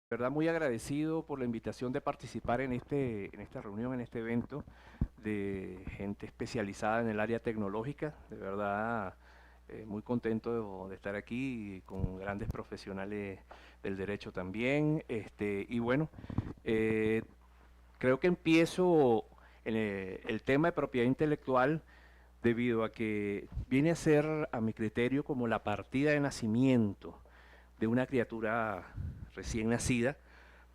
verdad muy agradecido por la invitación de participar en esta reunión, en este evento de gente especializada en el área tecnológica. De verdad, muy contento de estar aquí con grandes profesionales del derecho también. Y bueno, eh, creo que empiezo en el tema de propiedad intelectual debido a que viene a ser, a mi criterio, como la partida de nacimiento de una criatura recién nacida,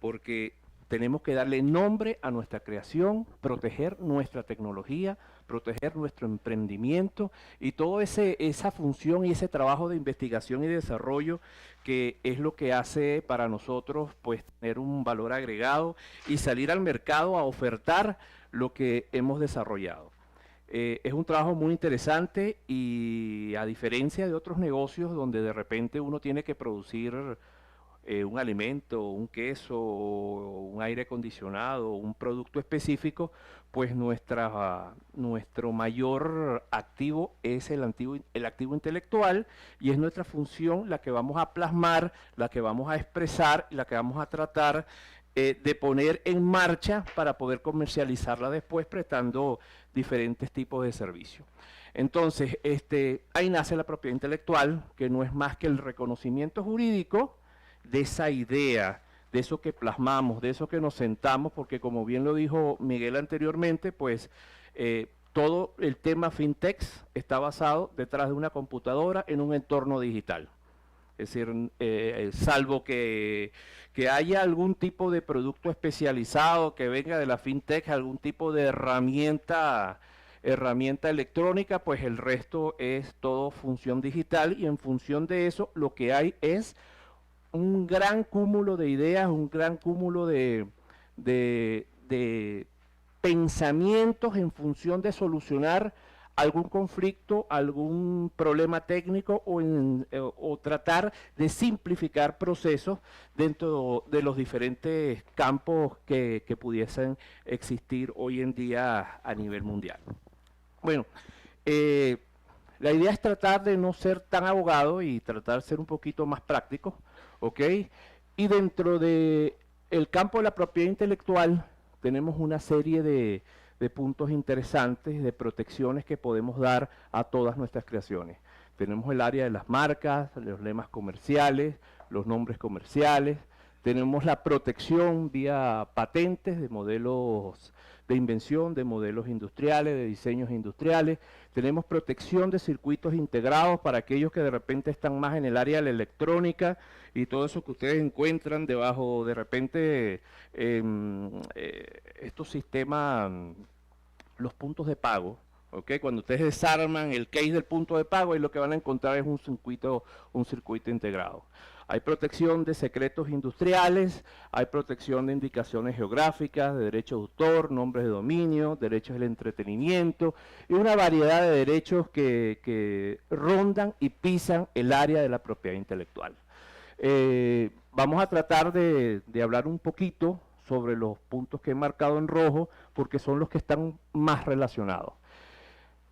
porque tenemos que darle nombre a nuestra creación, proteger nuestra tecnología, proteger nuestro emprendimiento y toda esa función y ese trabajo de investigación y desarrollo que es lo que hace para nosotros pues tener un valor agregado y salir al mercado a ofertar lo que hemos desarrollado. Es un trabajo muy interesante y a diferencia de otros negocios donde de repente uno tiene que producir un alimento, un queso, un aire acondicionado, un producto específico, pues nuestro mayor activo es el activo intelectual y es nuestra función la que vamos a plasmar, la que vamos a expresar, la que vamos a tratar de poner en marcha para poder comercializarla después prestando diferentes tipos de servicios. Entonces, ahí nace la propiedad intelectual, que no es más que el reconocimiento jurídico de esa idea, de eso que plasmamos, de eso que nos sentamos, porque como bien lo dijo Miguel anteriormente, pues todo el tema fintech está basado detrás de una computadora en un entorno digital. Es decir, salvo que haya algún tipo de producto especializado que venga de la fintech, algún tipo de herramienta electrónica, pues el resto es todo función digital y en función de eso lo que hay es un gran cúmulo de ideas, un gran cúmulo de pensamientos en función de solucionar algún conflicto, algún problema técnico o tratar de simplificar procesos dentro de los diferentes campos que pudiesen existir hoy en día a nivel mundial. Bueno, eh, la idea es tratar de no ser tan abogado y tratar de ser un poquito más práctico, ¿ok? Y dentro de el campo de la propiedad intelectual tenemos una serie de puntos interesantes, de protecciones que podemos dar a todas nuestras creaciones. Tenemos el área de las marcas, los lemas comerciales, los nombres comerciales, tenemos la protección vía patentes de modelos de invención, de modelos industriales, de diseños industriales, tenemos protección de circuitos integrados para aquellos que de repente están más en el área de la electrónica y todo eso que ustedes encuentran debajo de repente estos sistemas, los puntos de pago. ¿Okay? Cuando ustedes desarman el case del punto de pago, y lo que van a encontrar es un circuito integrado. Hay protección de secretos industriales, hay protección de indicaciones geográficas, de derechos de autor, nombres de dominio, derechos del entretenimiento y una variedad de derechos que rondan y pisan el área de la propiedad intelectual. Vamos a tratar de hablar un poquito sobre los puntos que he marcado en rojo porque son los que están más relacionados.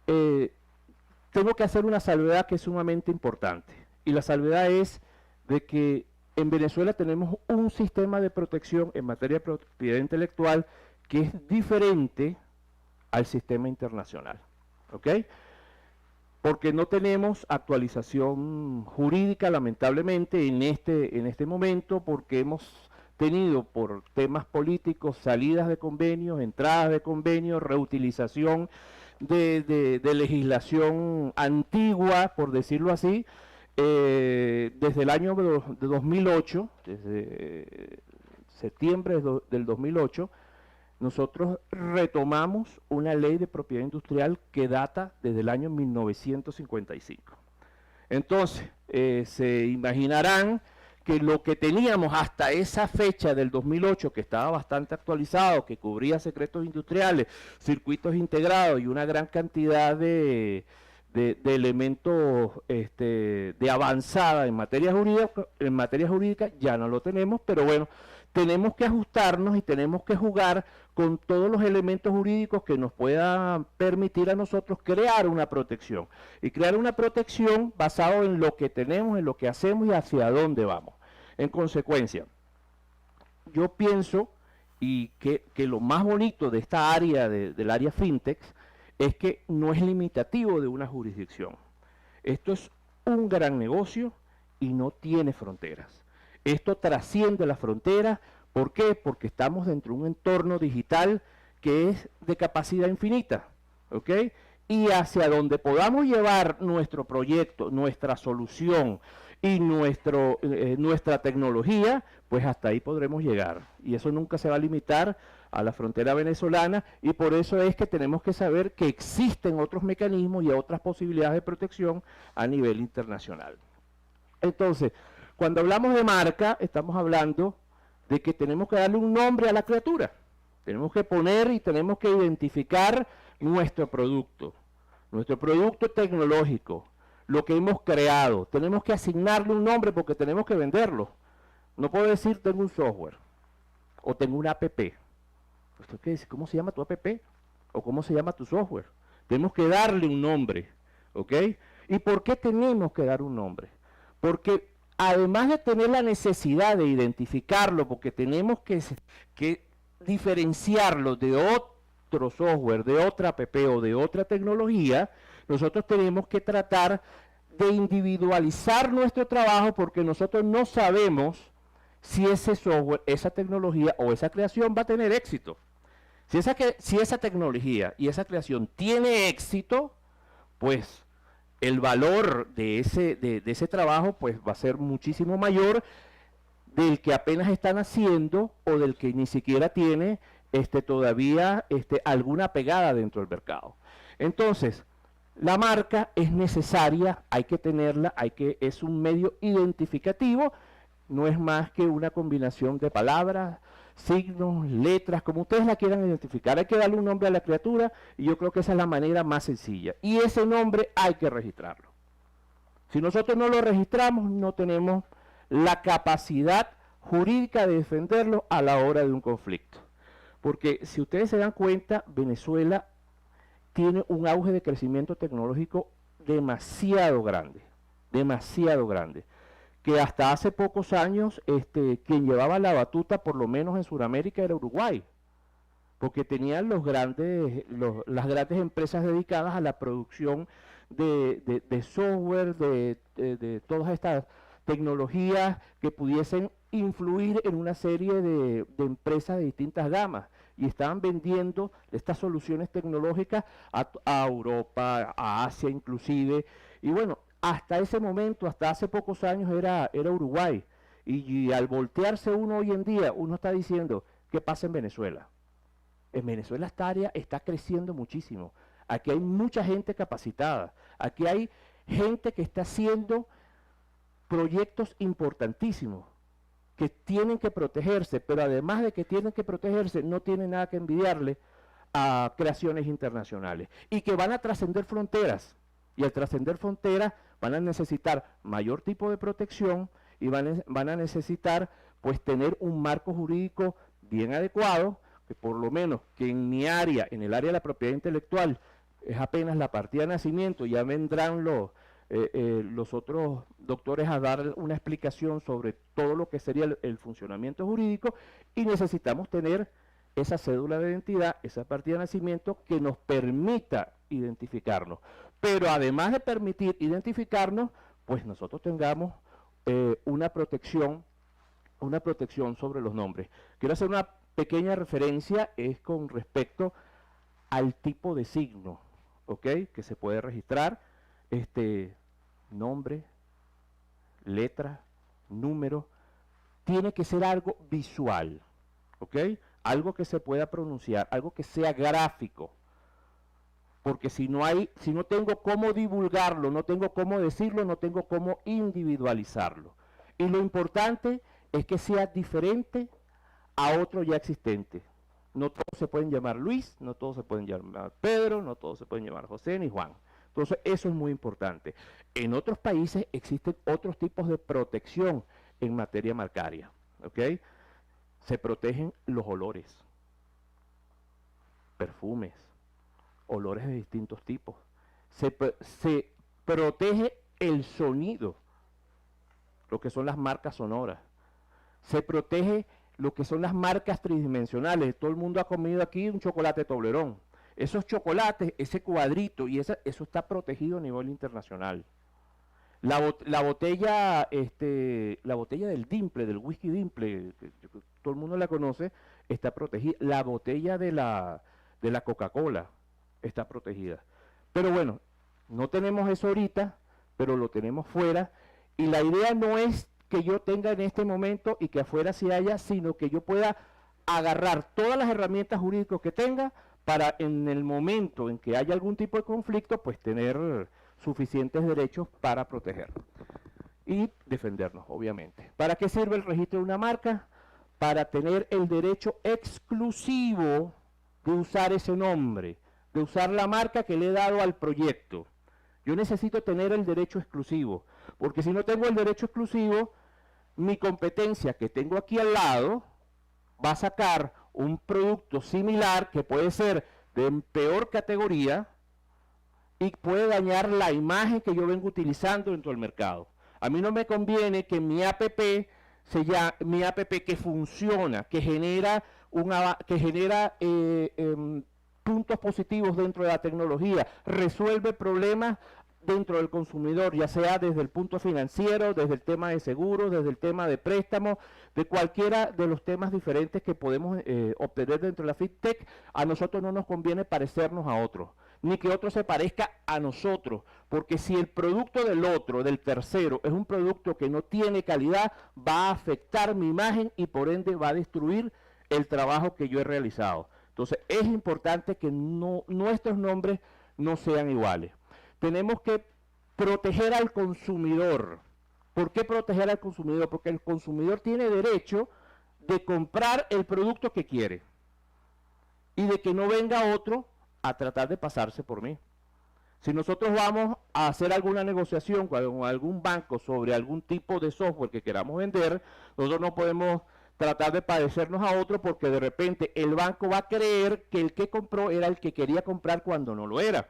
Tengo que hacer una salvedad que es sumamente importante y la salvedad es de que en Venezuela tenemos un sistema de protección en materia de propiedad intelectual que es diferente al sistema internacional, ¿ok? Porque no tenemos actualización jurídica, lamentablemente, en este momento, porque hemos tenido por temas políticos salidas de convenios, entradas de convenios, reutilización de legislación antigua, por decirlo así, desde el año de 2008, desde septiembre del 2008, nosotros retomamos una ley de propiedad industrial que data desde el año 1955. Entonces, se imaginarán que lo que teníamos hasta esa fecha del 2008, que estaba bastante actualizado, que cubría secretos industriales, circuitos integrados y una gran cantidad de elementos de avanzada en materia jurídica, ya no lo tenemos, pero bueno, tenemos que ajustarnos y tenemos que jugar con todos los elementos jurídicos que nos puedan permitir a nosotros crear una protección. Y crear una protección basado en lo que tenemos, en lo que hacemos y hacia dónde vamos. En consecuencia, yo pienso que lo más bonito de esta área, del área fintech, es que no es limitativo de una jurisdicción. Esto es un gran negocio y no tiene fronteras. Esto trasciende las fronteras. ¿Por qué? Porque estamos dentro de un entorno digital que es de capacidad infinita, ¿ok? Y hacia donde podamos llevar nuestro proyecto, nuestra solución y nuestra tecnología, pues hasta ahí podremos llegar. Y eso nunca se va a limitar a la frontera venezolana, y por eso es que tenemos que saber que existen otros mecanismos y otras posibilidades de protección a nivel internacional. Entonces, cuando hablamos de marca, estamos hablando de que tenemos que darle un nombre a la criatura. Tenemos que poner y tenemos que identificar nuestro producto tecnológico, lo que hemos creado. Tenemos que asignarle un nombre porque tenemos que venderlo. No puedo decir tengo un software o tengo una app. ¿Cómo se llama tu app? ¿O cómo se llama tu software? Tenemos que darle un nombre, ¿ok? ¿Y por qué tenemos que dar un nombre? Porque además de tener la necesidad de identificarlo, porque tenemos que diferenciarlo de otro software, de otra app o de otra tecnología, nosotros tenemos que tratar de individualizar nuestro trabajo, porque nosotros no sabemos si ese software, esa tecnología o esa creación va a tener éxito. Si esa tecnología y esa creación tiene éxito, pues el valor de ese trabajo pues va a ser muchísimo mayor del que apenas están haciendo o del que ni siquiera tiene todavía alguna pegada dentro del mercado. Entonces, la marca es necesaria, hay que tenerla, es un medio identificativo, no es más que una combinación de palabras, signos, letras, como ustedes la quieran identificar. Hay que darle un nombre a la criatura y yo creo que esa es la manera más sencilla. Y ese nombre hay que registrarlo. Si nosotros no lo registramos, no tenemos la capacidad jurídica de defenderlo a la hora de un conflicto. Porque si ustedes se dan cuenta, Venezuela tiene un auge de crecimiento tecnológico demasiado grande, que hasta hace pocos años quien llevaba la batuta, por lo menos en Sudamérica, era Uruguay, porque tenían las grandes empresas dedicadas a la producción de software, de todas estas tecnologías que pudiesen influir en una serie de empresas de distintas gamas, y estaban vendiendo estas soluciones tecnológicas a Europa, a Asia inclusive, y bueno, hasta ese momento, hasta hace pocos años era Uruguay, y al voltearse uno hoy en día, uno está diciendo, ¿qué pasa en Venezuela? En Venezuela esta área está creciendo muchísimo, aquí hay mucha gente capacitada, aquí hay gente que está haciendo proyectos importantísimos, que tienen que protegerse, pero además de que tienen que protegerse, no tienen nada que envidiarle a creaciones internacionales, y que van a trascender fronteras, y al trascender fronteras van a necesitar mayor tipo de protección, y van a necesitar pues tener un marco jurídico bien adecuado, que por lo menos que en mi área, en el área de la propiedad intelectual, es apenas la partida de nacimiento, ya vendrán los otros doctores a dar una explicación sobre todo lo que sería el funcionamiento jurídico, y necesitamos tener esa cédula de identidad, esa partida de nacimiento que nos permita identificarnos. Pero además de permitir identificarnos, pues nosotros tengamos una protección sobre los nombres. Quiero hacer una pequeña referencia, es con respecto al tipo de signo, ¿ok? Que se puede registrar, nombre, letra, número, tiene que ser algo visual, ¿ok? Algo que se pueda pronunciar, algo que sea gráfico, porque si no tengo cómo divulgarlo, no tengo cómo decirlo, no tengo cómo individualizarlo. Y lo importante es que sea diferente a otro ya existente. No todos se pueden llamar Luis, no todos se pueden llamar Pedro, no todos se pueden llamar José ni Juan. Entonces eso es muy importante. En otros países existen otros tipos de protección en materia marcaria, ¿ok? Se protegen los olores, perfumes, olores de distintos tipos. Se protege el sonido, lo que son las marcas sonoras. Se protege lo que son las marcas tridimensionales. Todo el mundo ha comido aquí un chocolate Toblerón. Esos chocolates, ese cuadrito, y eso está protegido a nivel internacional. La botella del Dimple, del whisky Dimple, que todo el mundo la conoce, está protegida. La botella de la Coca-Cola está protegida. Pero bueno, no tenemos eso ahorita, pero lo tenemos fuera. Y la idea no es que yo tenga en este momento y que afuera sí haya, sino que yo pueda agarrar todas las herramientas jurídicas que tenga para en el momento en que haya algún tipo de conflicto, pues tener suficientes derechos para proteger y defendernos, obviamente. ¿Para qué sirve el registro de una marca? Para tener el derecho exclusivo de usar ese nombre, de usar la marca que le he dado al proyecto. Yo necesito tener el derecho exclusivo, porque si no tengo el derecho exclusivo, mi competencia que tengo aquí al lado va a sacar un producto similar que puede ser de peor categoría y puede dañar la imagen que yo vengo utilizando dentro del mercado. A mí no me conviene que mi app que funciona, que genera puntos positivos dentro de la tecnología, resuelve problemas dentro del consumidor, ya sea desde el punto financiero, desde el tema de seguros, desde el tema de préstamos, de cualquiera de los temas diferentes que podemos obtener dentro de la FinTech. A nosotros no nos conviene parecernos a otros, ni que otro se parezca a nosotros, porque si el producto del otro, del tercero, es un producto que no tiene calidad, va a afectar mi imagen y por ende va a destruir el trabajo que yo he realizado. Entonces es importante que nuestros nombres no sean iguales. Tenemos que proteger al consumidor. ¿Por qué proteger al consumidor? Porque el consumidor tiene derecho de comprar el producto que quiere y de que no venga otro a tratar de pasarse por mí. Si nosotros vamos a hacer alguna negociación con algún banco sobre algún tipo de software que queramos vender, nosotros no podemos tratar de parecernos a otro porque de repente el banco va a creer que el que compró era el que quería comprar cuando no lo era.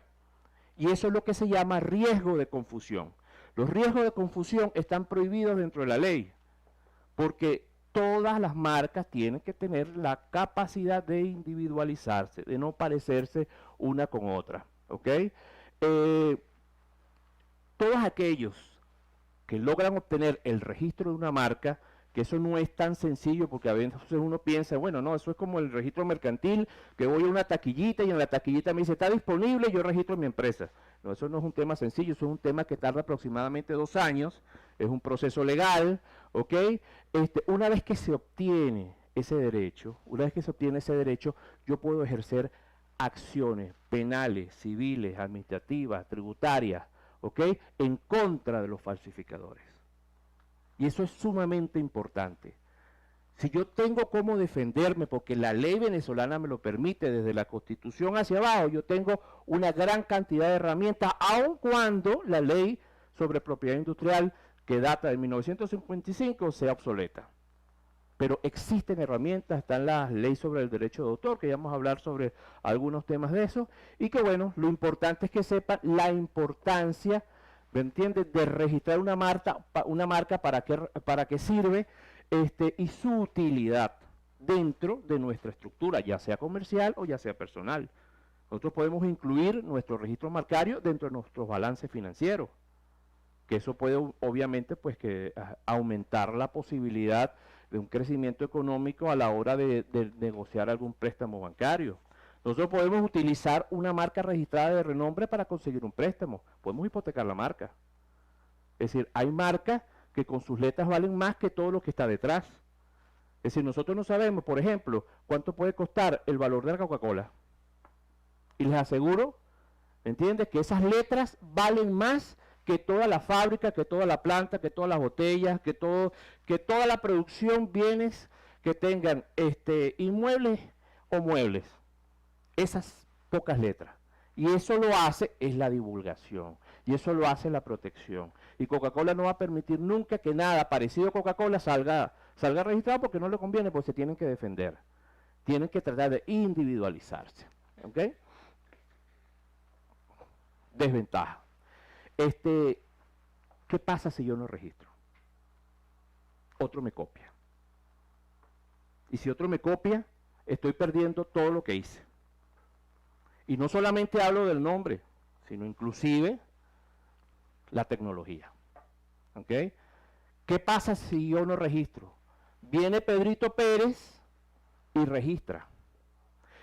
Y eso es lo que se llama riesgo de confusión. Los riesgos de confusión están prohibidos dentro de la ley, porque todas las marcas tienen que tener la capacidad de individualizarse, de no parecerse una con otra. ¿Ok? Todos aquellos que logran obtener el registro de una marca, que eso no es tan sencillo porque a veces uno piensa, bueno, no, eso es como el registro mercantil, que voy a una taquillita y en la taquillita me dice, está disponible, yo registro mi empresa. No, eso no es un tema sencillo, eso es un tema que tarda aproximadamente 2 años, es un proceso legal, ¿ok? Una vez que se obtiene ese derecho, yo puedo ejercer acciones penales, civiles, administrativas, tributarias, ¿ok? En contra de los falsificadores. Y eso es sumamente importante. Si yo tengo cómo defenderme, porque la ley venezolana me lo permite, desde la Constitución hacia abajo, yo tengo una gran cantidad de herramientas, aun cuando la ley sobre propiedad industrial, que data de 1955, sea obsoleta. Pero existen herramientas, están las leyes sobre el derecho de autor, que ya vamos a hablar sobre algunos temas de eso, y que bueno, lo importante es que sepan la importancia, ¿me entiendes?, de registrar una marca para qué sirve, y su utilidad dentro de nuestra estructura, ya sea comercial o ya sea personal. Nosotros podemos incluir nuestro registro marcario dentro de nuestros balances financieros, que eso puede obviamente pues que aumentar la posibilidad de un crecimiento económico a la hora de negociar algún préstamo bancario. Nosotros podemos utilizar una marca registrada de renombre para conseguir un préstamo. Podemos hipotecar la marca. Es decir, hay marcas que con sus letras valen más que todo lo que está detrás. Es decir, nosotros no sabemos, por ejemplo, cuánto puede costar el valor de la Coca-Cola. Y les aseguro, ¿entiendes?, que esas letras valen más que toda la fábrica, que toda la planta, que todas las botellas, que toda la producción, bienes que tengan inmuebles o muebles. Esas pocas letras. Y eso lo hace es la divulgación. Y eso lo hace la protección. Y Coca-Cola no va a permitir nunca que nada parecido a Coca-Cola salga registrado porque no le conviene, porque se tienen que defender. Tienen que tratar de individualizarse. ¿Ok? Desventaja. ¿Qué pasa si yo no registro? Otro me copia. Y si otro me copia, estoy perdiendo todo lo que hice. Y no solamente hablo del nombre, sino inclusive la tecnología. ¿Ok? ¿Qué pasa si yo no registro? Viene Pedrito Pérez y registra.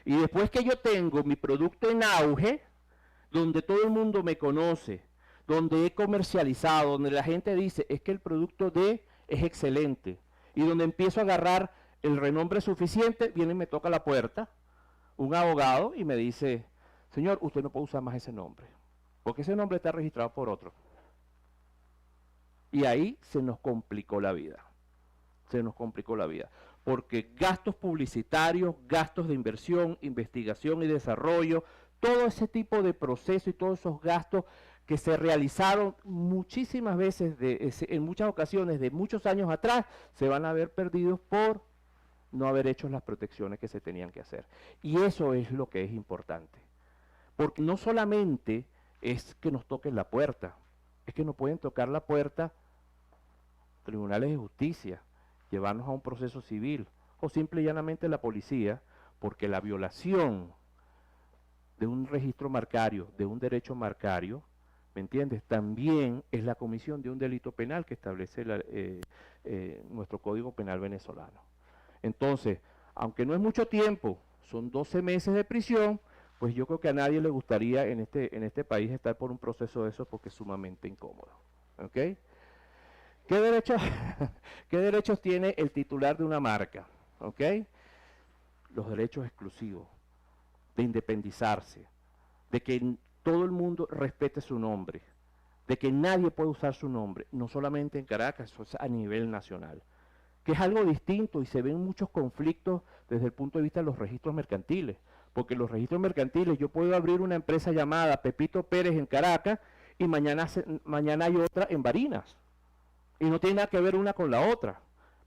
Y después que yo tengo mi producto en auge, donde todo el mundo me conoce, donde he comercializado, donde la gente dice, es que el producto de es excelente, y donde empiezo a agarrar el renombre suficiente, viene y me toca la puerta un abogado y me dice, señor, usted no puede usar más ese nombre, porque ese nombre está registrado por otro. Y ahí se nos complicó la vida. Se nos complicó la vida. Porque gastos publicitarios, gastos de inversión, investigación y desarrollo, todo ese tipo de proceso y todos esos gastos que se realizaron muchísimas veces, en muchas ocasiones de muchos años atrás, se van a ver perdidos por no haber hecho las protecciones que se tenían que hacer. Y eso es lo que es importante. Porque no solamente es que nos toquen la puerta, es que nos pueden tocar la puerta tribunales de justicia, llevarnos a un proceso civil, o simple y llanamente la policía, porque la violación de un registro marcario, de un derecho marcario, ¿me entiendes? También es la comisión de un delito penal que establece nuestro Código Penal venezolano. Entonces, aunque no es mucho tiempo, son 12 meses de prisión, pues yo creo que a nadie le gustaría en este país estar por un proceso de eso porque es sumamente incómodo. ¿Ok? ¿Qué derechos tiene el titular de una marca? ¿Ok? Los derechos exclusivos de independizarse, de que todo el mundo respete su nombre, de que nadie puede usar su nombre, no solamente en Caracas, eso es a nivel nacional, que es algo distinto y se ven muchos conflictos desde el punto de vista de los registros mercantiles, porque los registros mercantiles, yo puedo abrir una empresa llamada Pepito Pérez en Caracas y mañana hay otra en Barinas, y no tiene nada que ver una con la otra,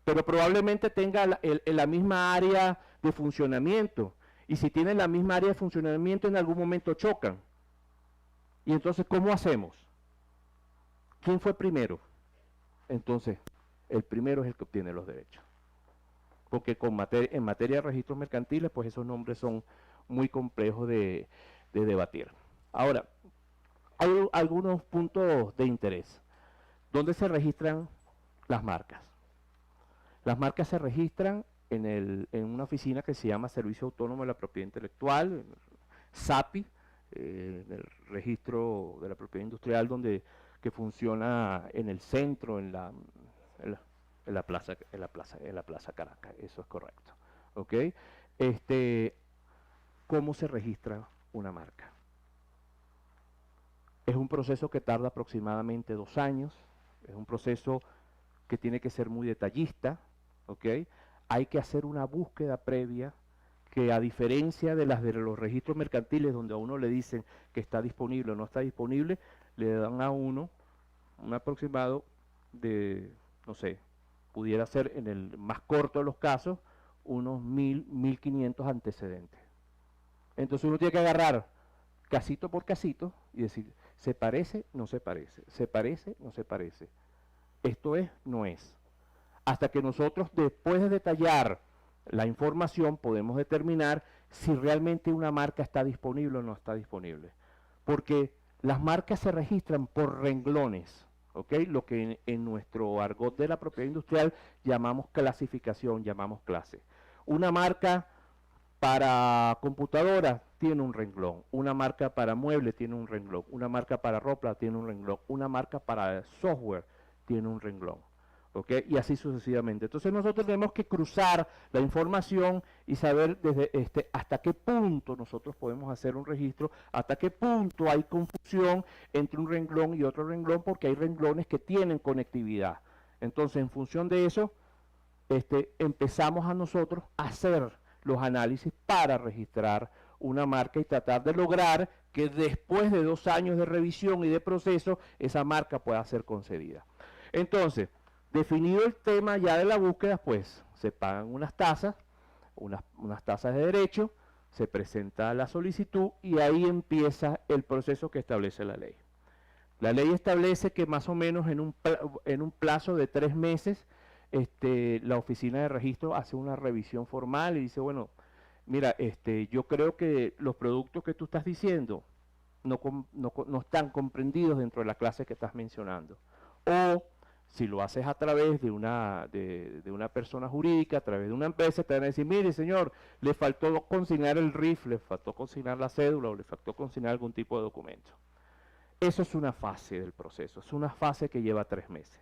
pero probablemente tenga la misma área de funcionamiento, y si tienen la misma área de funcionamiento en algún momento chocan. Y entonces, ¿cómo hacemos? ¿Quién fue primero? Entonces, el primero es el que obtiene los derechos. Porque en materia de registros mercantiles, pues esos nombres son muy complejos de debatir. Ahora, hay algunos puntos de interés. ¿Dónde se registran las marcas? Las marcas se registran en una oficina que se llama Servicio Autónomo de la Propiedad Intelectual, SAPI, el registro de la propiedad industrial que funciona en el centro, en la plaza Caracas, eso es correcto. ¿Ok? ¿Cómo se registra una marca? Es un proceso que tarda aproximadamente 2 años, es un proceso que tiene que ser muy detallista, ¿ok? Hay que hacer una búsqueda previa que, a diferencia de los registros mercantiles donde a uno le dicen que está disponible o no está disponible, le dan a uno un aproximado de, no sé, pudiera ser en el más corto de los casos, unos 1000, 1500 antecedentes. Entonces uno tiene que agarrar casito por casito y decir, ¿se parece? No se parece. ¿Se parece? No se parece. Esto es, no es. Hasta que nosotros, después de detallar la información, podemos determinar si realmente una marca está disponible o no está disponible. Porque las marcas se registran por renglones, ¿ok? Lo que en nuestro argot de la propiedad industrial llamamos clasificación, llamamos clase. Una marca para computadora tiene un renglón, una marca para muebles tiene un renglón, una marca para ropa tiene un renglón, una marca para software tiene un renglón, ¿ok? Y así sucesivamente. Entonces nosotros tenemos que cruzar la información y saber desde hasta qué punto nosotros podemos hacer un registro, hasta qué punto hay confusión entre un renglón y otro renglón, porque hay renglones que tienen conectividad. Entonces, en función de eso, empezamos a nosotros a hacer los análisis para registrar una marca y tratar de lograr que después de 2 años de revisión y de proceso, esa marca pueda ser concedida. Entonces, definido el tema ya de la búsqueda, pues se pagan unas tasas de derecho, se presenta la solicitud y ahí empieza el proceso que establece la ley. La ley establece que más o menos en un plazo de 3 meses la oficina de registro hace una revisión formal y dice, bueno, mira, yo creo que los productos que tú estás diciendo no están comprendidos dentro de la clase que estás mencionando. O si lo haces a través de una persona jurídica, a través de una empresa, te van a decir, mire señor, le faltó consignar el RIF, le faltó consignar la cédula o le faltó consignar algún tipo de documento. Eso es una fase del proceso, es una fase que lleva 3 meses.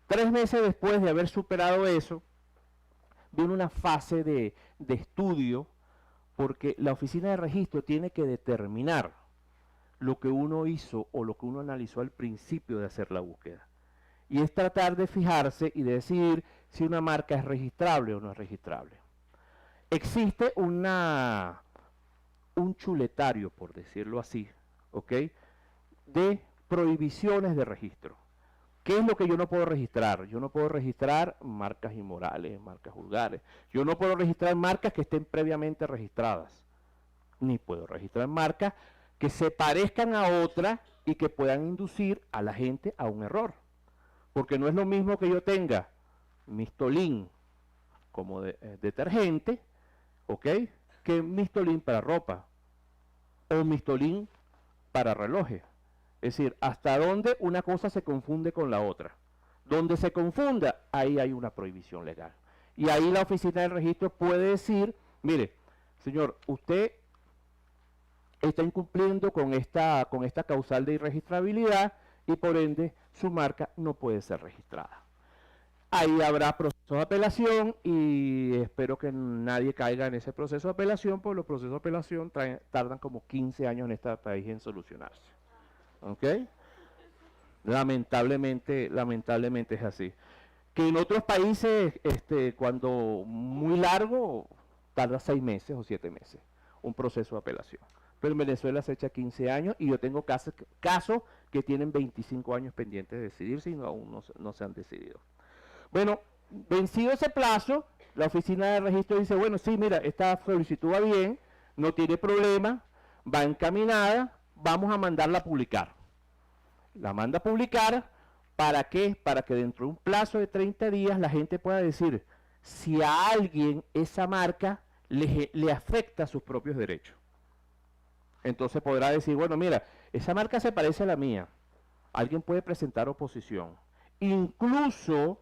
3 meses después de haber superado eso, viene una fase de estudio, porque la oficina de registro tiene que determinar lo que uno hizo o lo que uno analizó al principio de hacer la búsqueda. Y es tratar de fijarse y de decidir si una marca es registrable o no es registrable. Existe un chuletario, por decirlo así, ¿ok?, de prohibiciones de registro. ¿Qué es lo que yo no puedo registrar? Yo no puedo registrar marcas inmorales, marcas vulgares. Yo no puedo registrar marcas que estén previamente registradas. Ni puedo registrar marcas que se parezcan a otras y que puedan inducir a la gente a un error. Porque no es lo mismo que yo tenga Mistolín como detergente, ¿ok?, que Mistolín para ropa o Mistolín para relojes. Es decir, hasta dónde una cosa se confunde con la otra. Donde se confunda, ahí hay una prohibición legal. Y ahí la oficina del registro puede decir, mire, señor, usted está incumpliendo con esta causal de irregistrabilidad y por ende su marca no puede ser registrada. Ahí habrá proceso de apelación y espero que nadie caiga en ese proceso de apelación, porque los procesos de apelación tardan como 15 años en este país en solucionarse. ¿Ok? Lamentablemente es así. Que en otros países, cuando muy largo, tarda 6 meses o 7 meses un proceso de apelación. Pero en Venezuela se echa 15 años y yo tengo casos que tienen 25 años pendientes de decidirse y aún no se han decidido. Bueno, vencido ese plazo, la oficina de registro dice, bueno, sí, mira, esta solicitud va bien, no tiene problema, va encaminada, vamos a mandarla a publicar. La manda a publicar, ¿para qué? Para que dentro de un plazo de 30 días la gente pueda decir si a alguien esa marca le afecta sus propios derechos. Entonces podrá decir, bueno, mira, esa marca se parece a la mía. Alguien puede presentar oposición. Incluso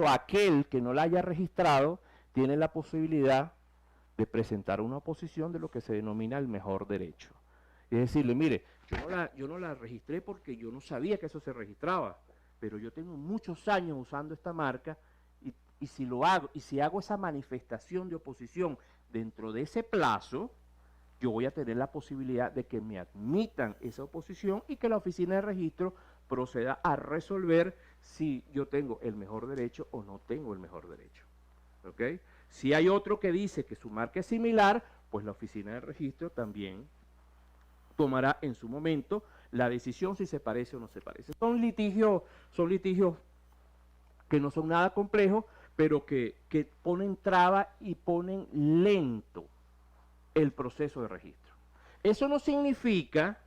aquel que no la haya registrado tiene la posibilidad de presentar una oposición de lo que se denomina el mejor derecho. Es decirle, mire, yo no la registré porque yo no sabía que eso se registraba, pero yo tengo muchos años usando esta marca y si hago esa manifestación de oposición dentro de ese plazo, yo voy a tener la posibilidad de que me admitan esa oposición y que la oficina de registro proceda a resolver si yo tengo el mejor derecho o no tengo el mejor derecho. ¿Ok? Si hay otro que dice que su marca es similar, pues la oficina de registro también tomará en su momento la decisión si se parece o no se parece. Son litigios que no son nada complejos, pero que ponen traba y ponen lento el proceso de registro. Eso no significa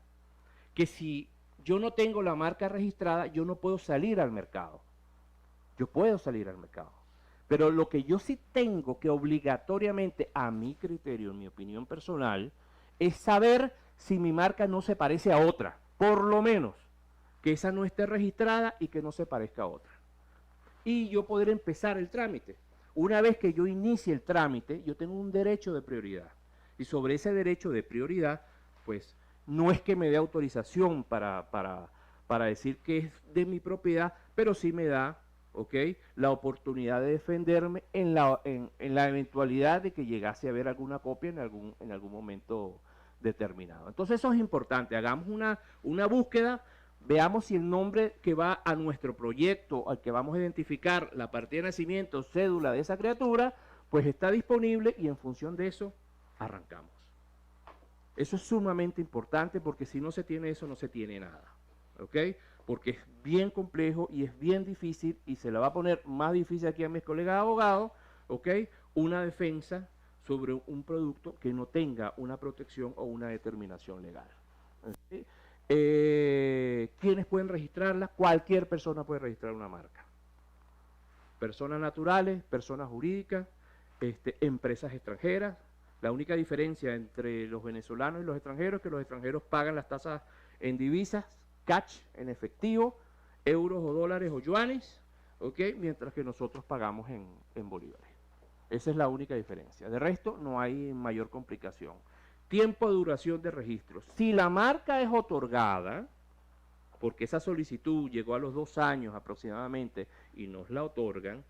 que si yo no tengo la marca registrada, yo no puedo salir al mercado. Yo puedo salir al mercado. Pero lo que yo sí tengo que obligatoriamente, a mi criterio, en mi opinión personal, es saber si mi marca no se parece a otra. Por lo menos, que esa no esté registrada y que no se parezca a otra. Y yo poder empezar el trámite. Una vez que yo inicie el trámite, yo tengo un derecho de prioridad. Y sobre ese derecho de prioridad, pues no es que me dé autorización para decir que es de mi propiedad, pero sí me da, ¿ok?, la oportunidad de defenderme en la eventualidad de que llegase a haber alguna copia en algún momento determinado. Entonces eso es importante, hagamos una búsqueda, veamos si el nombre que va a nuestro proyecto, al que vamos a identificar la partida de nacimiento, cédula de esa criatura, pues está disponible y en función de eso arrancamos. Eso es sumamente importante porque si no se tiene eso, no se tiene nada. ¿Ok? Porque es bien complejo y es bien difícil y se la va a poner más difícil aquí a mis colegas abogados, ¿ok?, una defensa sobre un producto que no tenga una protección o una determinación legal. ¿Okay? ¿Quiénes pueden registrarla? Cualquier persona puede registrar una marca. personas naturales, personas jurídicas, empresas extranjeras. La única diferencia entre los venezolanos y los extranjeros es que los extranjeros pagan las tasas en divisas, cash, en efectivo, euros o dólares o yuanes, ¿okay? Mientras que nosotros pagamos en bolívares. Esa es la única diferencia. De resto, no hay mayor complicación. Tiempo de duración de registro. Si la marca es otorgada, porque esa solicitud llegó a los 2 años aproximadamente y nos la otorgan,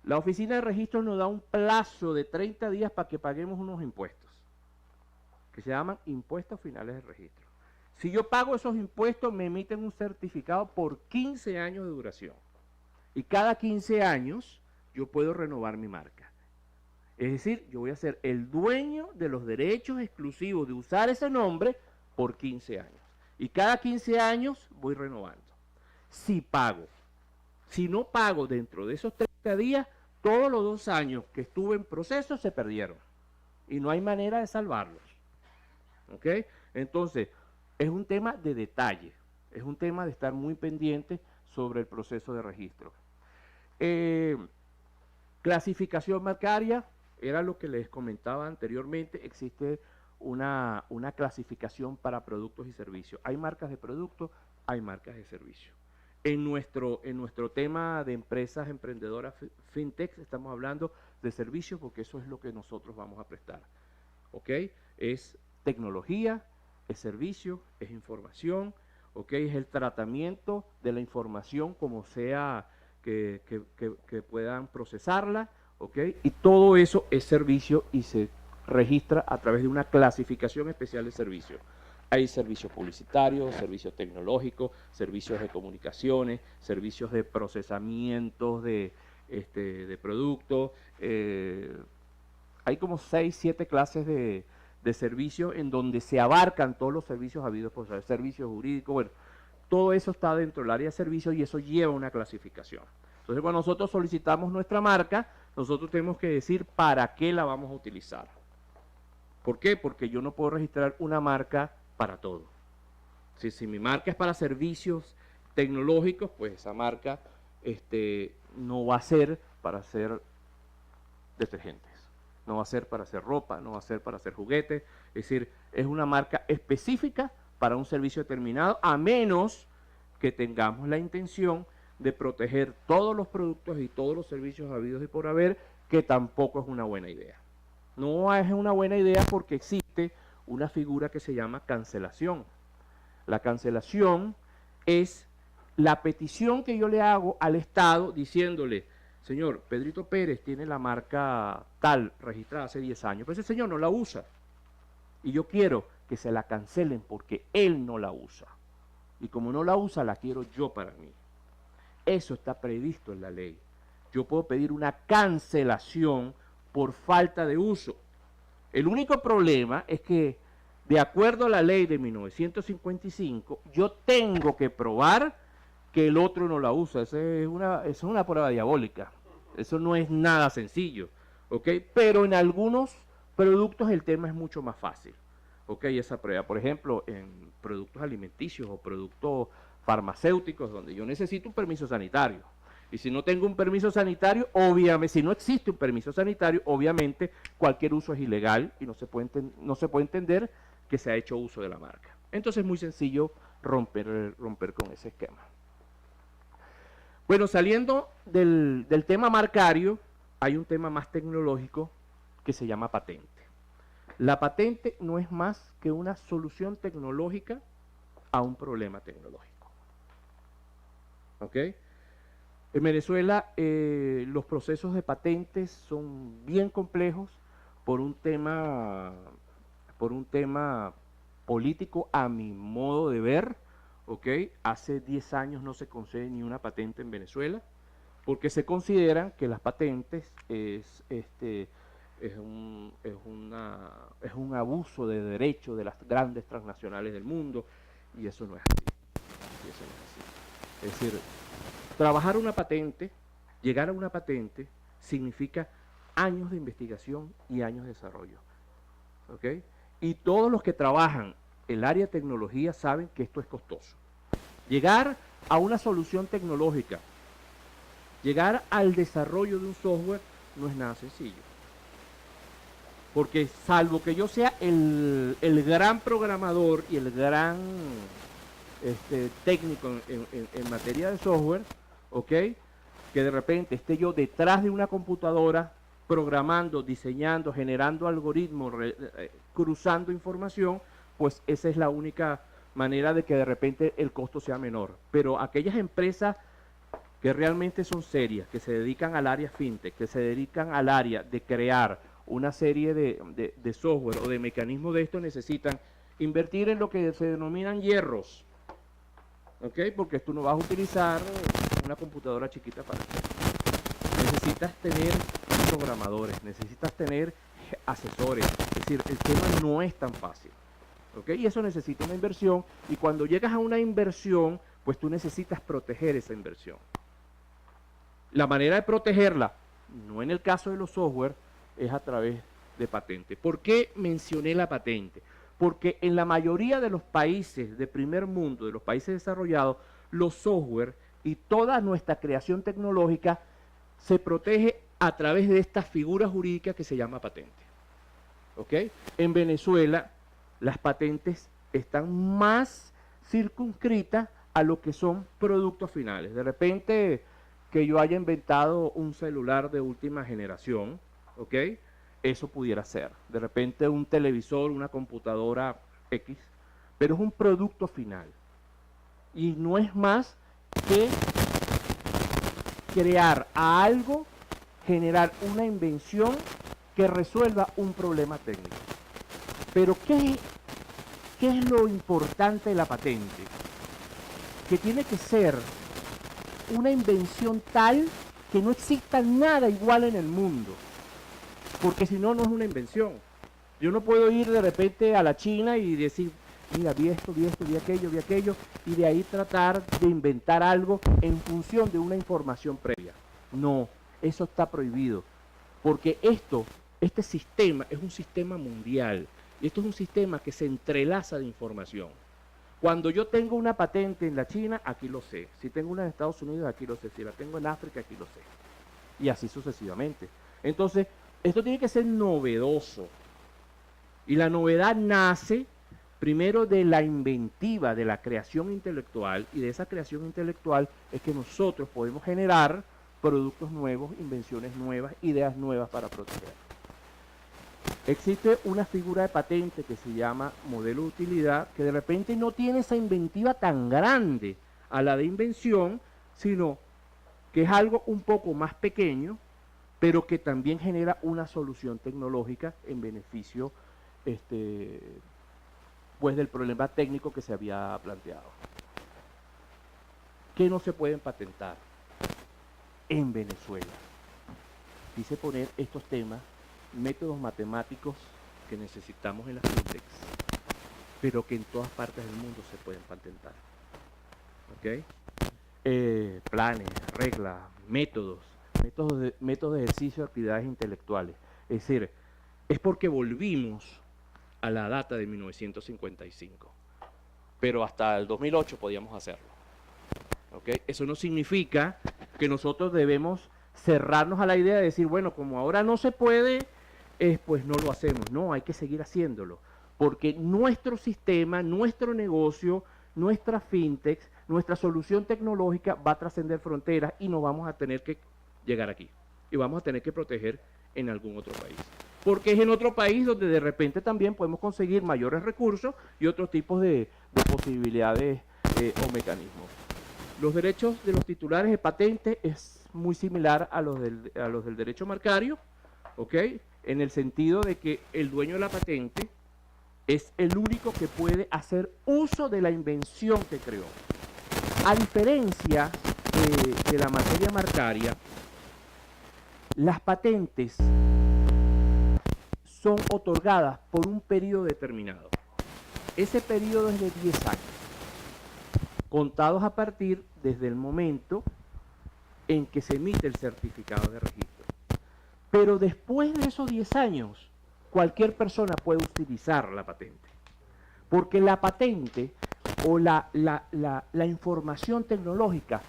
la oficina de registro nos da un plazo de 30 días para que paguemos unos impuestos, que se llaman impuestos finales de registro. Si yo pago esos impuestos, me emiten un certificado por 15 años de duración. Y cada 15 años yo puedo renovar mi marca. Es decir, yo voy a ser el dueño de los derechos exclusivos de usar ese nombre por 15 años. Y cada 15 años voy renovando. Si pago. Si no pago dentro de esos 30 días, todos los 2 años que estuve en proceso se perdieron. Y no hay manera de salvarlos. ¿Ok? Entonces, es un tema de detalle. Es un tema de estar muy pendiente sobre el proceso de registro. Clasificación marcaria, era lo que les comentaba anteriormente. Existe una clasificación para productos y servicios. Hay marcas de productos, hay marcas de servicios. En nuestro tema de empresas emprendedoras fintech estamos hablando de servicios porque eso es lo que nosotros vamos a prestar. ¿Ok? Es tecnología, es servicio, es información, ¿ok? Es el tratamiento de la información como sea que puedan procesarla, ¿ok? Y todo eso es servicio y se registra a través de una clasificación especial de servicios. Hay servicios publicitarios, servicios tecnológicos, servicios de comunicaciones, servicios de procesamiento de productos. Hay como 6, 7 clases de servicios en donde se abarcan todos los servicios habidos por servicios jurídicos. Bueno, todo eso está dentro del área de servicios y eso lleva una clasificación. Entonces, cuando nosotros solicitamos nuestra marca, nosotros tenemos que decir para qué la vamos a utilizar. ¿Por qué? Porque yo no puedo registrar una marca para todo. Si mi marca es para servicios tecnológicos, pues esa marca no va a ser para hacer detergentes, no va a ser para hacer ropa, no va a ser para hacer juguetes. Es decir, es una marca específica para un servicio determinado, a menos que tengamos la intención de proteger todos los productos y todos los servicios habidos y por haber, que tampoco es una buena idea. No es una buena idea porque existe una figura que se llama cancelación. La cancelación es la petición que yo le hago al Estado diciéndole: señor, Pedrito Pérez tiene la marca tal registrada hace 10 años, pero ese señor no la usa. Y yo quiero que se la cancelen porque él no la usa. Y como no la usa, la quiero yo para mí. Eso está previsto en la ley. Yo puedo pedir una cancelación por falta de uso. El único problema es que, de acuerdo a la ley de 1955, yo tengo que probar que el otro no la usa. Esa es una prueba diabólica. Eso no es nada sencillo, ¿ok? Pero en algunos productos el tema es mucho más fácil, ¿ok? Esa prueba, por ejemplo, en productos alimenticios o productos farmacéuticos, donde yo necesito un permiso sanitario. Y si no tengo un permiso sanitario, obviamente, si no existe un permiso sanitario, obviamente cualquier uso es ilegal y no se puede entender que se ha hecho uso de la marca. Entonces es muy sencillo romper con ese esquema. Bueno, saliendo del tema marcario, hay un tema más tecnológico que se llama patente. La patente no es más que una solución tecnológica a un problema tecnológico. ¿Ok? En Venezuela los procesos de patentes son bien complejos por un tema político a mi modo de ver, ¿ok? Hace 10 años no se concede ni una patente en Venezuela porque se consideran que las patentes es un abuso de derecho de las grandes transnacionales del mundo y eso no es así. Es decir, trabajar una patente, llegar a una patente, significa años de investigación y años de desarrollo. ¿Ok? Y todos los que trabajan en el área de tecnología saben que esto es costoso. Llegar a una solución tecnológica, Llegar al desarrollo de un software no es nada sencillo. Porque salvo que yo sea el gran programador y el gran técnico en materia de software, ¿ok? Que de repente esté yo detrás de una computadora programando, diseñando, generando algoritmos, cruzando información, pues esa es la única manera de que de repente el costo sea menor. Pero aquellas empresas que realmente son serias, que se dedican al área fintech, que se dedican al área de crear una serie de software o de mecanismos de esto, necesitan invertir en lo que se denominan hierros, ¿ok? Porque tú no vas a utilizar una computadora chiquita para esto. Necesitas tener programadores, necesitas tener asesores, es decir, el tema no es tan fácil, ¿ok? Y eso necesita una inversión, y cuando llegas a una inversión, pues tú necesitas proteger esa inversión. La manera de protegerla, no en el caso de los software, es a través de patente. ¿Por qué mencioné la patente? Porque en la mayoría de los países de primer mundo, de los países desarrollados, los software y toda nuestra creación tecnológica se protege a través de esta figura jurídica que se llama patente. ¿Ok? En Venezuela, las patentes están más circunscritas a lo que son productos finales. De repente, que yo haya inventado un celular de última generación, ¿ok? Eso pudiera ser. De repente un televisor, una computadora X, pero es un producto final. Y no es más que crear a algo, generar una invención que resuelva un problema técnico. Pero ¿qué es lo importante de la patente? Que tiene que ser una invención tal que no exista nada igual en el mundo. Porque si no, no es una invención. Yo no puedo ir de repente a la China y decir, mira, vi esto, vi aquello, y de ahí tratar de inventar algo en función de una información previa. No, eso está prohibido. Porque este sistema es un sistema mundial. Y esto es un sistema que se entrelaza de información. Cuando yo tengo una patente en la China, aquí lo sé. Si tengo una en Estados Unidos, aquí lo sé. Si la tengo en África, aquí lo sé. Y así sucesivamente. Entonces, esto tiene que ser novedoso. Y la novedad nace primero de la inventiva, de la creación intelectual. Y de esa creación intelectual es que nosotros podemos generar productos nuevos, invenciones nuevas, ideas nuevas para proteger. Existe una figura de patente que se llama modelo de utilidad, que de repente no tiene esa inventiva tan grande a la de invención, sino que es algo un poco más pequeño, pero que también genera una solución tecnológica en beneficio pues del problema técnico que se había planteado. ¿Qué no se pueden patentar en Venezuela? Quise poner estos temas, métodos matemáticos que necesitamos en las fintechs, pero que en todas partes del mundo se pueden patentar. ¿Ok? Planes, reglas, métodos de ejercicio de actividades intelectuales. Es decir, es porque volvimos a la data de 1955, pero hasta el 2008 podíamos hacerlo. ¿Okay? Eso no significa que nosotros debemos cerrarnos a la idea de decir, bueno, como ahora no se puede, pues no lo hacemos. No, hay que seguir haciéndolo, porque nuestro sistema, nuestro negocio, nuestra fintech, nuestra solución tecnológica va a trascender fronteras y nos vamos a tener que llegar aquí. Y vamos a tener que proteger en algún otro país. Porque es en otro país donde de repente también podemos conseguir mayores recursos y otros tipos de posibilidades o mecanismos. Los derechos de los titulares de patente es muy similar a los del derecho marcario, ¿ok? En el sentido de que el dueño de la patente es el único que puede hacer uso de la invención que creó. A diferencia de la materia marcaria, las patentes son otorgadas por un periodo determinado. Ese periodo es de 10 años, contados a partir desde el momento en que se emite el certificado de registro. Pero después de esos 10 años, cualquier persona puede utilizar la patente. Porque la patente o la información tecnológica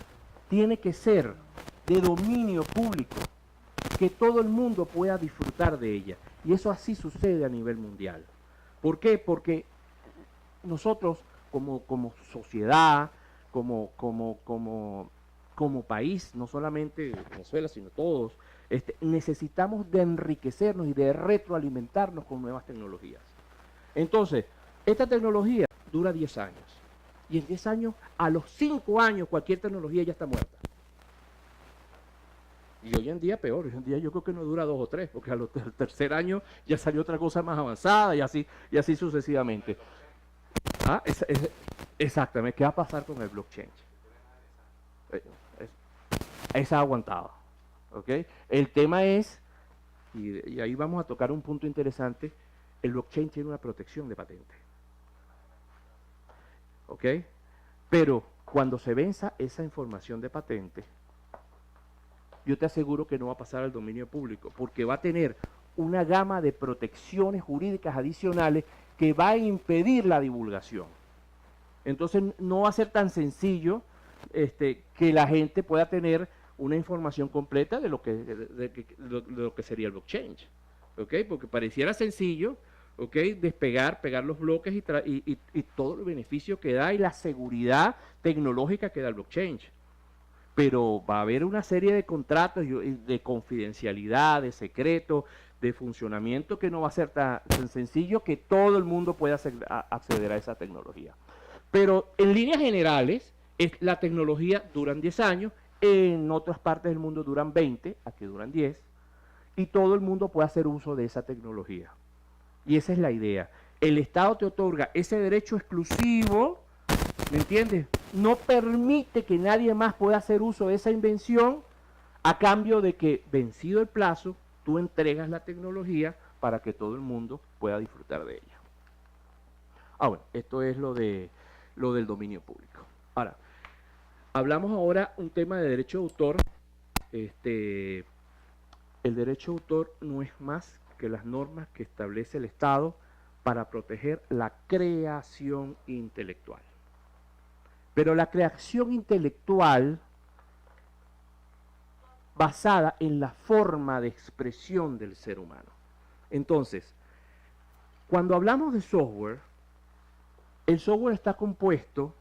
tiene que ser de dominio público, que todo el mundo pueda disfrutar de ella. Y eso así sucede a nivel mundial. ¿Por qué? Porque nosotros como sociedad, como país, no solamente Venezuela, sino todos, necesitamos de enriquecernos y de retroalimentarnos con nuevas tecnologías. Entonces, esta tecnología dura 10 años. Y en 10 años, a los 5 años, cualquier tecnología ya está muerta. Y hoy en día peor, hoy en día yo creo que no dura 2 o 3, porque al tercer año ya salió otra cosa más avanzada y así sucesivamente. Exactamente, ¿qué va a pasar con el blockchain? Esa aguantada. ¿Okay? El tema es, y ahí vamos a tocar un punto interesante, el blockchain tiene una protección de patente. ¿Ok? Pero cuando se venza esa información de patente, yo te aseguro que no va a pasar al dominio público, porque va a tener una gama de protecciones jurídicas adicionales que va a impedir la divulgación. Entonces no va a ser tan sencillo que la gente pueda tener una información completa de lo que sería el blockchain. ¿Okay? Porque pareciera sencillo, ¿okay? Pegar los bloques y todo el beneficio que da y la seguridad tecnológica que da el blockchain. Pero va a haber una serie de contratos de confidencialidad, de secreto, de funcionamiento que no va a ser tan sencillo que todo el mundo pueda acceder a esa tecnología. Pero en líneas generales, la tecnología duran 10 años, en otras partes del mundo duran 20, aquí duran 10, y todo el mundo puede hacer uso de esa tecnología. Y esa es la idea. El Estado te otorga ese derecho exclusivo, ¿me entiendes? No permite que nadie más pueda hacer uso de esa invención a cambio de que, vencido el plazo, tú entregas la tecnología para que todo el mundo pueda disfrutar de ella. Bueno, esto es lo del dominio público. Ahora, hablamos ahora un tema de derecho de autor. El derecho de autor no es más que las normas que establece el Estado para proteger la creación intelectual. Pero la creación intelectual basada en la forma de expresión del ser humano. Entonces, cuando hablamos de software, el software está compuesto,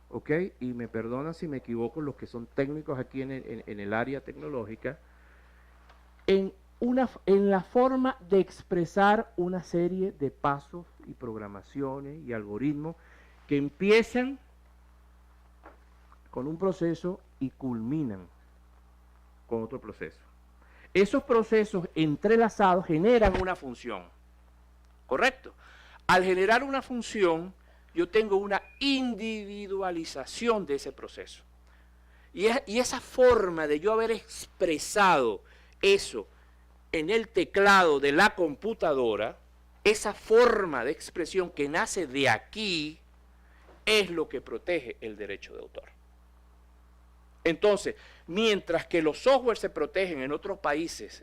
¿ok? Y me perdonan si me equivoco los que son técnicos aquí en el área tecnológica, en la forma de expresar una serie de pasos y programaciones y algoritmos que empiezan con un proceso y culminan con otro proceso. Esos procesos entrelazados generan una función, ¿correcto? Al generar una función, yo tengo una individualización de ese proceso. Y esa forma de yo haber expresado eso en el teclado de la computadora, esa forma de expresión que nace de aquí, es lo que protege el derecho de autor. Entonces, mientras que los softwares se protegen en otros países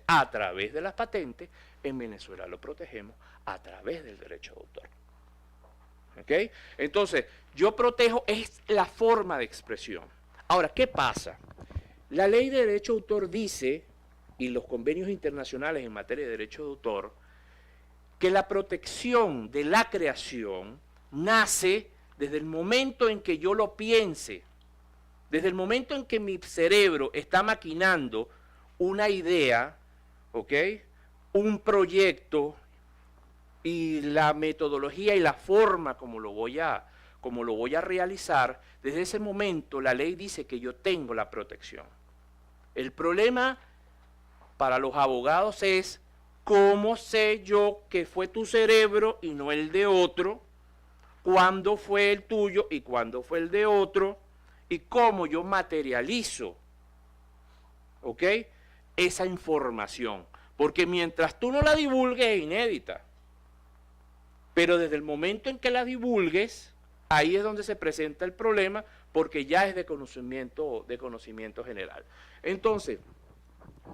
a través de las patentes, en Venezuela lo protegemos a través del derecho de autor. ¿Ok? Entonces, yo protejo es la forma de expresión. Ahora, ¿qué pasa? La ley de derecho de autor dice, y los convenios internacionales en materia de derecho de autor, que la protección de la creación nace desde el momento en que yo lo piense, desde el momento en que mi cerebro está maquinando una idea, ¿ok? Un proyecto y la metodología y la forma como lo voy a realizar, desde ese momento la ley dice que yo tengo la protección. El problema para los abogados es cómo sé yo que fue tu cerebro y no el de otro, cuándo fue el tuyo y cuándo fue el de otro, y cómo yo materializo, ¿ok? Esa información. Porque mientras tú no la divulgues es inédita. Pero desde el momento en que la divulgues, ahí es donde se presenta el problema, porque ya es de conocimiento general. Entonces,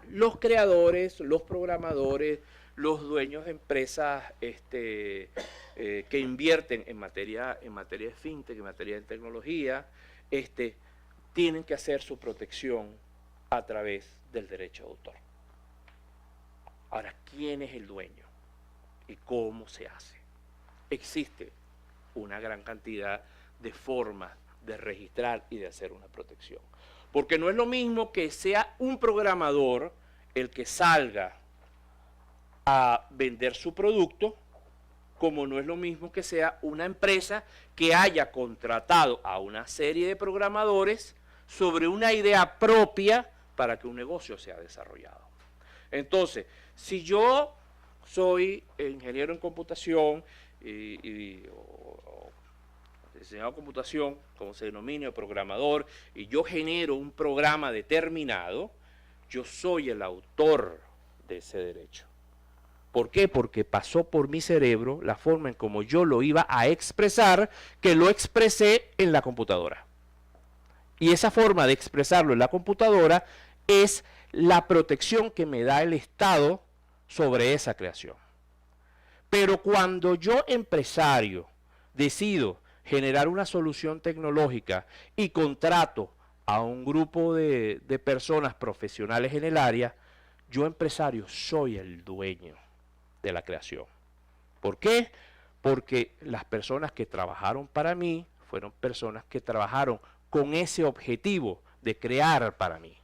los creadores, los programadores, los dueños de empresas que invierten en materia de fintech, en materia de tecnología, tienen que hacer su protección a través del derecho de autor. Ahora, ¿quién es el dueño? ¿Y cómo se hace? Existe una gran cantidad de formas de registrar y de hacer una protección. Porque no es lo mismo que sea un programador el que salga a vender su producto, como no es lo mismo que sea una empresa que haya contratado a una serie de programadores sobre una idea propia para que un negocio sea desarrollado. Entonces, si yo soy ingeniero en computación o diseñador de computación, como se denomina, programador, y yo genero un programa determinado, yo soy el autor de ese derecho. ¿Por qué? Porque pasó por mi cerebro la forma en como yo lo iba a expresar, que lo expresé en la computadora. Y esa forma de expresarlo en la computadora es la protección que me da el Estado sobre esa creación. Pero cuando yo, empresario, decido generar una solución tecnológica y contrato a un grupo de personas profesionales en el área, yo, empresario, soy el dueño de la creación. ¿Por qué? Porque las personas que trabajaron para mí fueron personas que trabajaron con ese objetivo de crear para mí.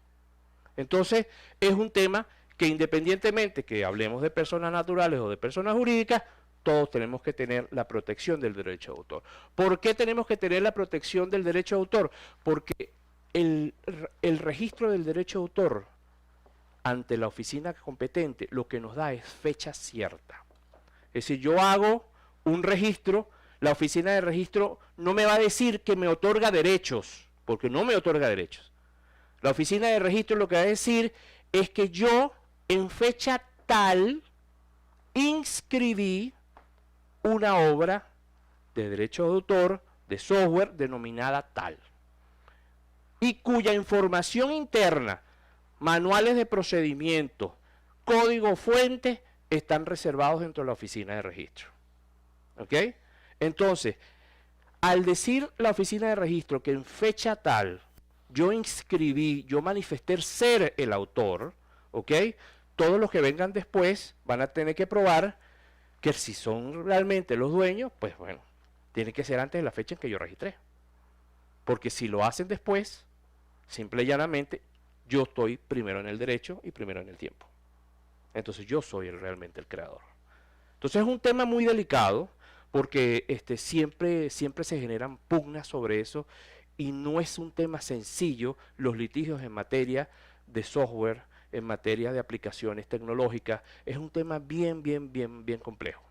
Entonces, es un tema que independientemente que hablemos de personas naturales o de personas jurídicas, todos tenemos que tener la protección del derecho de autor. ¿Por qué tenemos que tener la protección del derecho de autor? Porque el registro del derecho de autor ante la oficina competente lo que nos da es fecha cierta. Es decir, yo hago un registro, la oficina de registro no me va a decir que me otorga derechos, porque no me otorga derechos. La oficina de registro lo que va a decir es que yo en fecha tal inscribí una obra de derecho de autor de software denominada tal, y cuya información interna, manuales de procedimiento, código fuente, están reservados dentro de la oficina de registro. ¿Ok? Entonces, al decir la oficina de registro que en fecha tal yo inscribí, yo manifesté ser el autor, ¿ok? Todos los que vengan después van a tener que probar que si son realmente los dueños, pues bueno, tiene que ser antes de la fecha en que yo registré. Porque si lo hacen después, simple y llanamente, yo estoy primero en el derecho y primero en el tiempo. Entonces yo soy realmente el creador. Entonces es un tema muy delicado porque siempre se generan pugnas sobre eso y no es un tema sencillo los litigios en materia de software, en materia de aplicaciones tecnológicas. Es un tema bien complejo.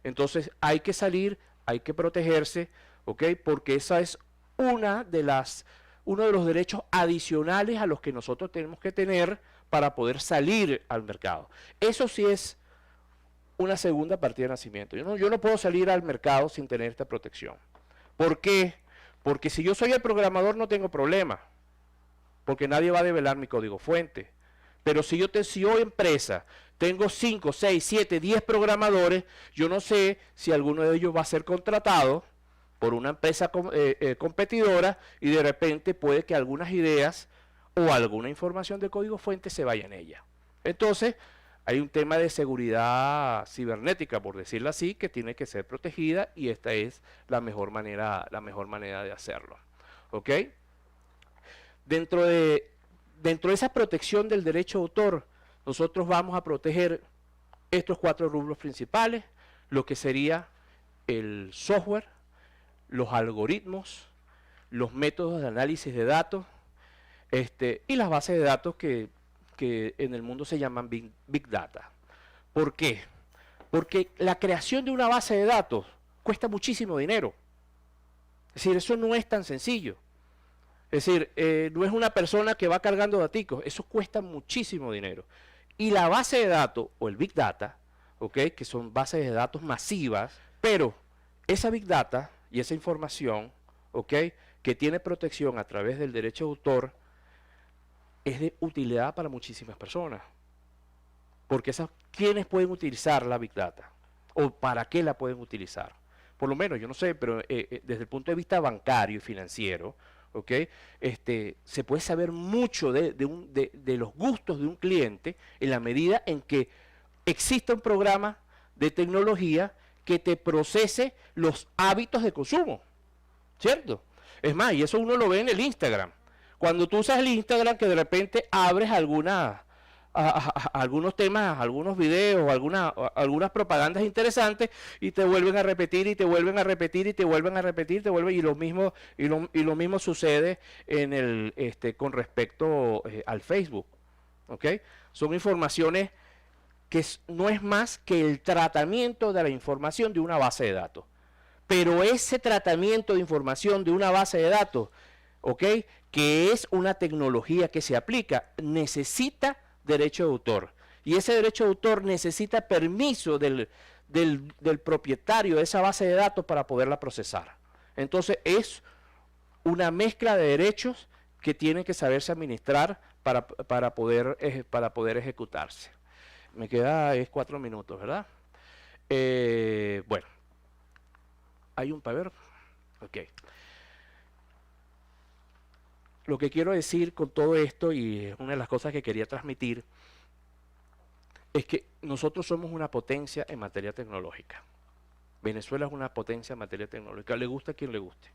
Entonces hay que salir, hay que protegerse, ¿ok? Porque esa es uno de los derechos adicionales a los que nosotros tenemos que tener para poder salir al mercado. Eso sí es una segunda partida de nacimiento. Yo no puedo salir al mercado sin tener esta protección. ¿Por qué? Porque si yo soy el programador no tengo problema, porque nadie va a develar mi código fuente. Pero si yo empresa, tengo 5, 6, 7, 10 programadores, yo no sé si alguno de ellos va a ser contratado por una empresa competidora y de repente puede que algunas ideas o alguna información de código fuente se vaya en ella. Entonces, hay un tema de seguridad cibernética, por decirlo así, que tiene que ser protegida y esta es la mejor manera de hacerlo. ¿Ok? Dentro de esa protección del derecho de autor, nosotros vamos a proteger estos 4 rubros principales, lo que sería el software, los algoritmos, los métodos de análisis de datos y las bases de datos que en el mundo se llaman Big Data. ¿Por qué? Porque la creación de una base de datos cuesta muchísimo dinero. Es decir, eso no es tan sencillo. Es decir, no es una persona que va cargando datos, eso cuesta muchísimo dinero. Y la base de datos, o el Big Data, ¿okay? Que son bases de datos masivas, pero esa Big Data y esa información, ¿okay? Que tiene protección a través del derecho de autor, es de utilidad para muchísimas personas. Porque ¿quiénes pueden utilizar la Big Data? ¿O para qué la pueden utilizar? Por lo menos, yo no sé, pero desde el punto de vista bancario y financiero, ¿ok? Se puede saber mucho de los gustos de un cliente en la medida en que exista un programa de tecnología que te procese los hábitos de consumo, ¿cierto? Es más, y eso uno lo ve en el Instagram. Cuando tú usas el Instagram, que de repente abres algunos temas, algunos videos, algunas propagandas interesantes y te vuelven a repetir y te vuelven a repetir y te vuelven a repetir, y lo mismo sucede con respecto al Facebook, ¿ok? Son informaciones que no es más que el tratamiento de la información de una base de datos. Pero ese tratamiento de información de una base de datos, ¿ok?, que es una tecnología que se aplica, necesita derecho de autor. Y ese derecho de autor necesita permiso del propietario de esa base de datos para poderla procesar. Entonces es una mezcla de derechos que tienen que saberse administrar para poder ejecutarse. Me queda 4 minutos, ¿verdad? Bueno, hay un paver. Ok. Lo que quiero decir con todo esto, y es una de las cosas que quería transmitir, es que nosotros somos una potencia en materia tecnológica. Venezuela es una potencia en materia tecnológica. Le gusta a quien le guste.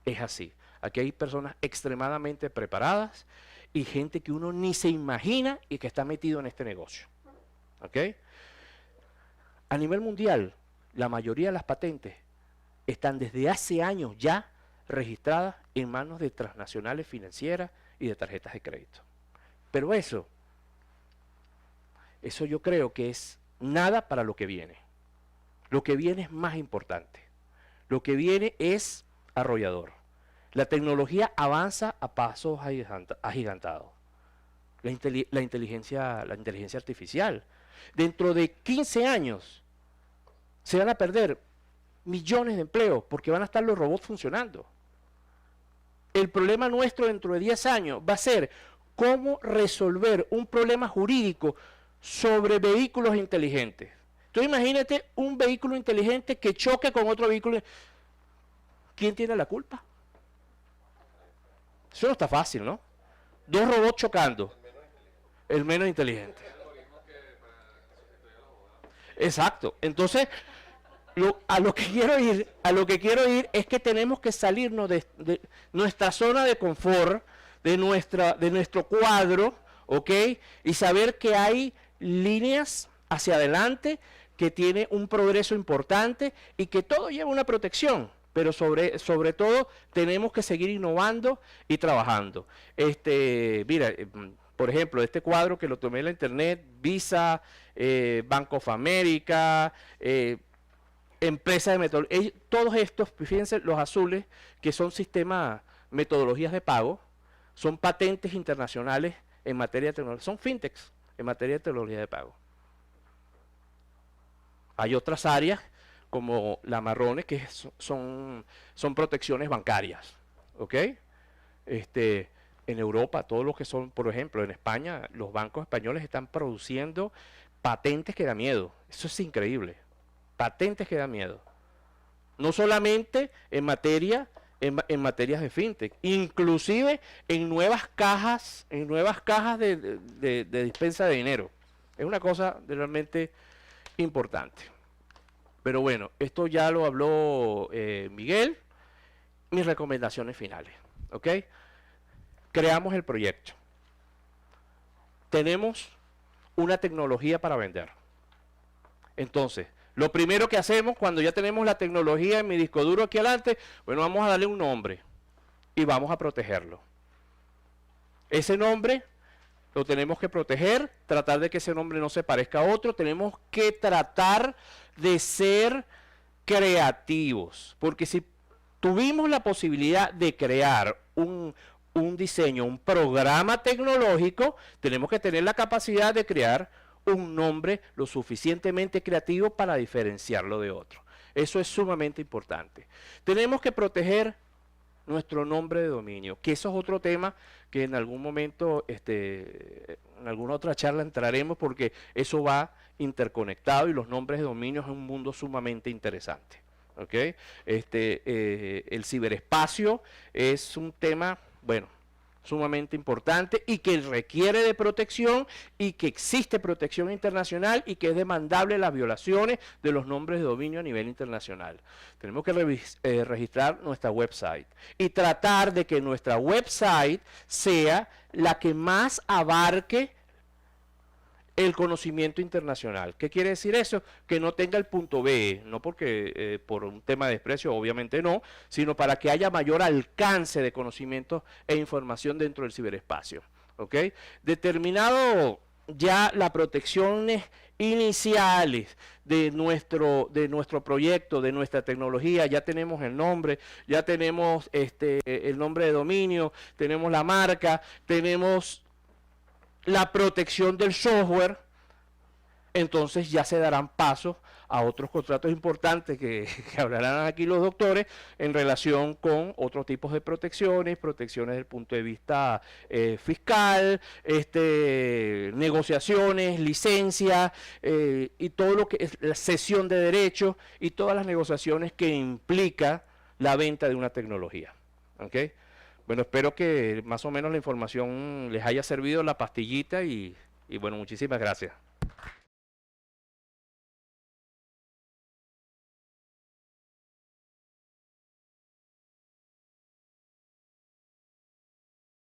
Es así. Aquí hay personas extremadamente preparadas y gente que uno ni se imagina y que está metido en este negocio. ¿Ok? A nivel mundial, la mayoría de las patentes están desde hace años ya registradas en manos de transnacionales financieras y de tarjetas de crédito. Pero eso yo creo que es nada para lo que viene. Lo que viene es más importante. Lo que viene es arrollador. La tecnología avanza a pasos agigantados. La inteligencia artificial. Dentro de 15 años se van a perder millones de empleos porque van a estar los robots funcionando. El problema nuestro dentro de 10 años va a ser cómo resolver un problema jurídico sobre vehículos inteligentes. Entonces imagínate un vehículo inteligente que choque con otro vehículo. ¿Quién tiene la culpa? Eso no está fácil, ¿no? 2 robots chocando. El menos inteligente. Exacto. Entonces, a lo que quiero ir es que tenemos que salirnos de nuestra zona de confort, de nuestro cuadro, ¿ok? Y saber que hay líneas hacia adelante, que tiene un progreso importante y que todo lleva una protección, pero sobre todo tenemos que seguir innovando y trabajando. Mira, por ejemplo, este cuadro que lo tomé en la internet, Visa, Bank of America, empresa de metodología, todos estos, fíjense, los azules, que son sistemas, metodologías de pago, son patentes internacionales en materia de tecnología, son fintechs en materia de tecnología de pago. Hay otras áreas como la marrones que son protecciones bancarias, ¿ok? En Europa, todos los que son, por ejemplo, en España, los bancos españoles están produciendo patentes que da miedo. Eso es increíble. Patentes que da miedo. No solamente en materias de inclusive en nuevas cajas de dispensa de dinero. Es una cosa realmente importante. Pero bueno, esto ya lo habló Miguel. Mis recomendaciones finales, ¿ok? Creamos el proyecto. Tenemos una tecnología para vender. Entonces, lo primero que hacemos cuando ya tenemos la tecnología en mi disco duro aquí adelante, bueno, vamos a darle un nombre y vamos a protegerlo. Ese nombre lo tenemos que proteger, tratar de que ese nombre no se parezca a otro, tenemos que tratar de ser creativos, porque si tuvimos la posibilidad de crear un diseño, un programa tecnológico, tenemos que tener la capacidad de crear un nombre lo suficientemente creativo para diferenciarlo de otro. Eso es sumamente importante. Tenemos que proteger nuestro nombre de dominio, que eso es otro tema que en algún momento, en alguna otra charla entraremos, porque eso va interconectado y los nombres de dominio es un mundo sumamente interesante. ¿ok? El ciberespacio es un tema, bueno, sumamente importante y que requiere de protección y que existe protección internacional y que es demandable las violaciones de los nombres de dominio a nivel internacional. Tenemos que registrar nuestra website y tratar de que nuestra website sea la que más abarque el conocimiento internacional. ¿Qué quiere decir eso? Que no tenga el punto B, no porque por un tema de desprecio, obviamente no, sino para que haya mayor alcance de conocimiento e información dentro del ciberespacio. ¿Ok? Determinado ya las protecciones iniciales de nuestro proyecto, de nuestra tecnología, ya tenemos el nombre, ya tenemos el nombre de dominio, tenemos la marca, tenemos la protección del software, entonces ya se darán pasos a otros contratos importantes que hablarán aquí los doctores en relación con otros tipos de protecciones desde el punto de vista fiscal, negociaciones, licencias y todo lo que es la cesión de derechos y todas las negociaciones que implica la venta de una tecnología. ¿Okay? Bueno, espero que más o menos la información les haya servido, la pastillita y bueno, muchísimas gracias.